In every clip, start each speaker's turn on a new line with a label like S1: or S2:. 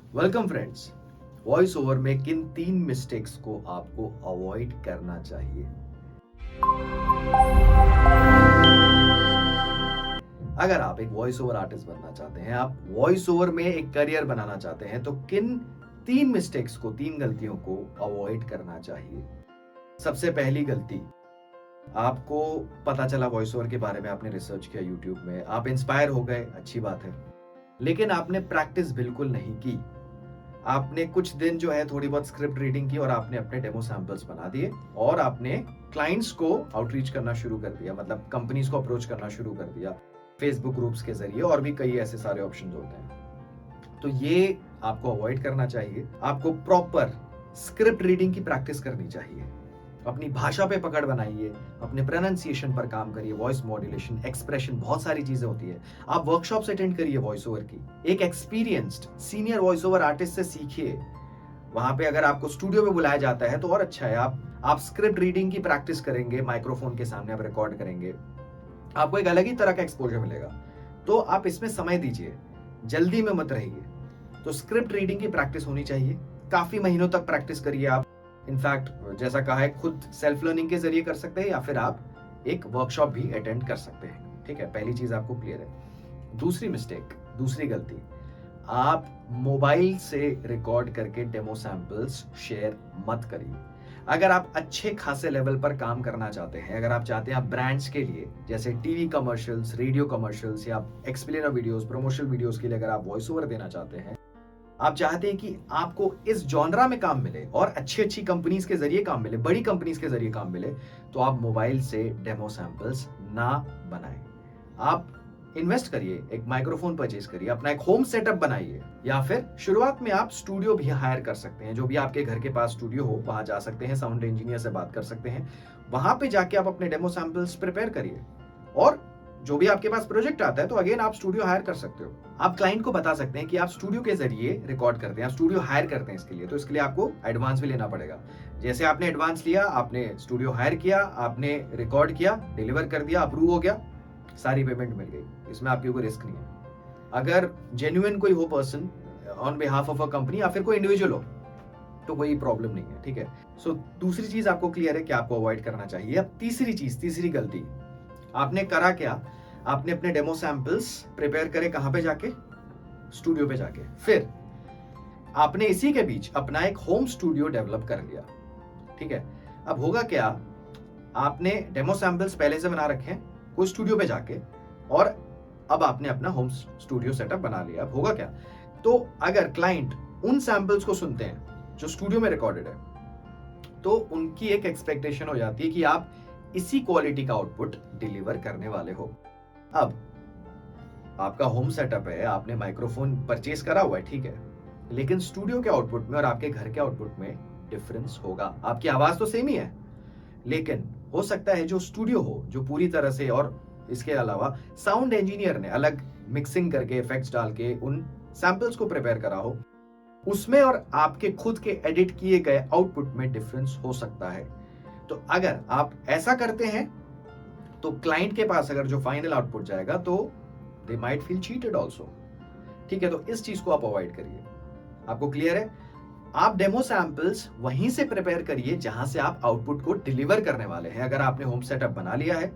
S1: Welcome friends. Voice over में किन 3 mistakes को आपको अवॉइड करना चाहिए? अगर आप एक वॉइस ओवर आर्टिस्ट बनना चाहते हैं, आप वॉइस ओवर में एक करियर बनाना चाहते हैं, तो किन 3 मिस्टेक्स को, 3 गलतियों को अवॉइड करना चाहिए? सबसे पहली गलती, आपको पता चला वॉइस ओवर के बारे में, आपने रिसर्च किया यूट्यूब में, आप इंस्पायर हो गए, अच्छी बात है। लेकिन आपने प्रैक्टिस बिल्कुल नहीं की। आपने कुछ दिन जो है थोड़ी बहुत स्क्रिप्ट रीडिंग की और आपने अपने डेमो सैंपल्स बना दिए और आपने क्लाइंट्स को आउटरीच करना शुरू कर दिया, मतलब कंपनीज को अप्रोच करना शुरू कर दिया फेसबुक ग्रुप्स के जरिए, और भी कई ऐसे सारे ऑप्शंस होते हैं। तो ये आपको अवॉइड करना चाहिए। आपको प्रॉपर स्क्रिप्ट रीडिंग की प्रैक्टिस करनी चाहिए। अपनी भाषा पे पकड़ बनाइए, अपने प्रोनाउंसिएशन पर काम करिए, वॉइस मॉड्यूलेशन, एक्सप्रेशन, बहुत सारी चीजें होती है। आप वर्कशॉप्स अटेंड करिए वॉइस ओवर की, एक experienced senior voice over artist से सीखिए। वहां पे अगर आपको स्टूडियो में बुलाया जाता है तो और अच्छा है। आप स्क्रिप्ट रीडिंग की प्रैक्टिस करेंगे, माइक्रोफोन के सामने आप रिकॉर्ड करेंगे, आपको एक अलग ही तरह का एक्सपोजर मिलेगा। तो आप इसमें समय दीजिए, जल्दी में मत रहिए। तो स्क्रिप्ट रीडिंग की प्रैक्टिस होनी चाहिए, काफी महीनों तक प्रैक्टिस करिए आप। इनफैक्ट जैसा कहा है, खुद सेल्फ लर्निंग के जरिए कर सकते हैं या फिर आप एक वर्कशॉप भी अटेंड कर सकते हैं। ठीक है, पहली चीज आपको क्लियर है। दूसरी मिस्टेक, दूसरी गलती, आप मोबाइल से रिकॉर्ड करके डेमो सैंपल्स शेयर मत करिए। अगर आप अच्छे खासे लेवल पर काम करना चाहते हैं, अगर आप चाहते हैं आप ब्रांड्स के लिए, जैसे टीवी कमर्शियल्स, रेडियो कमर्शियल्स या एक्सप्लेनर वीडियोस, प्रमोशनल वीडियोस के लिए अगर आप वॉइस ओवर देना चाहते हैं, आप चाहते हैं कि आपको इस जॉनरा में काम मिले और अच्छी अच्छी कंपनीज के जरिए काम मिले, बड़ी कंपनीज के जरिए काम मिले, तो आप मोबाइल से डेमो सैंपल्स ना बनाएं। आप इन्वेस्ट करिए, एक माइक्रोफोन परचेज करिए, अपना एक होम सेटअप बनाइए, या फिर शुरुआत में आप स्टूडियो भी हायर कर सकते हैं। जो भी आपके घर के पास स्टूडियो हो वहां जा सकते हैं, साउंड इंजीनियर से बात कर सकते हैं, वहां पे जाके आप अपने डेमो सैंपल्स प्रिपेयर करिए। और जो भी आपके पास प्रोजेक्ट आता है तो अगेन आप स्टूडियो हायर कर सकते हो। आप क्लाइंट को बता सकते हैं कि आप स्टूडियो के जरिए रिकॉर्ड करते हैं, आप स्टूडियो हायर करते हैं इसके लिए, तो इसके लिए आपको एडवांस भी लेना पड़ेगा। जैसे आपने एडवांस लिया, आपने स्टूडियो हायर किया, आपने रिकॉर्ड किया, डिलीवर कर दिया, अप्रूव हो गया, सारी पेमेंट मिल गई, इसमें आपकी कोई रिस्क नहीं है। अगर जेन्युइन कोई हो person on behalf of a company या फिर कोई इंडिविजुअल हो, तो कोई प्रॉब्लम नहीं है। ठीक है, सो दूसरी चीज आपको क्लियर है कि आपको अवॉइड करना चाहिए। अब तीसरी चीज, तीसरी गलती, आपने करा क्या? आपने अपने डेमो सैंपल्स प्रिपेयर करे, कहां पे जाके? स्टूडियो पे जाके। फिर आपने इसी के बीच अपना एक होम स्टूडियो डेवलप कर लिया। ठीक है, अब होगा क्या? आपने डेमो सैंपल्स पहले से बना रखे हैं कोई स्टूडियो पे जाके, और अब आपने अपना होम स्टूडियो सेटअप बना लिया। अब होगा क्या? तो अगर क्लाइंट उन सैंपल्स को सुनते हैं जो स्टूडियो में रिकॉर्डेड है, तो उनकी एक एक्सपेक्टेशन हो जाती है कि आप इसी क्वालिटी का आउटपुट डिलीवर करने वाले हो। अब आपका होम सेटअप है, आपने माइक्रोफोन परचेज करा हुआ है, ठीक है, लेकिन स्टूडियो के आउटपुट में और आपके घर के आउटपुट में डिफरेंस होगा। आपकी आवाज तो सेम ही है, लेकिन हो सकता है जो स्टूडियो हो, जो पूरी तरह से, और इसके अलावा साउंड इंजीनियर ने अलग मिक्सिंग करके, इफेक्ट्स डाल के उन सैंपल्स को प्रिपेयर करा हो, उसमें और आपके खुद के एडिट किए गए आउटपुट में डिफरेंस हो सकता है। तो अगर आप ऐसा करते हैं तो क्लाइंट के पास अगर जो फाइनल आउटपुट जाएगा तो they might feel cheated also. ठीक है, तो इस चीज को आप अवॉइड करिए। आपको क्लियर है? आप डेमो सैंपल्स वहीं से प्रिपेयर करिए जहां से आप आउटपुट को डिलीवर करने वाले हैं। अगर आपने होम सेटअप बना लिया है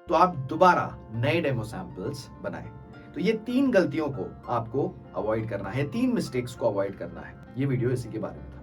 S1: तो आप दोबारा नए डेमो सैंपल्स बनाएं। तो ये 3 गलतियों को आपको अवॉइड करना है, 3 मिस्टेक्स को अवॉइड करना है। ये वीडियो इसी के बारे में था।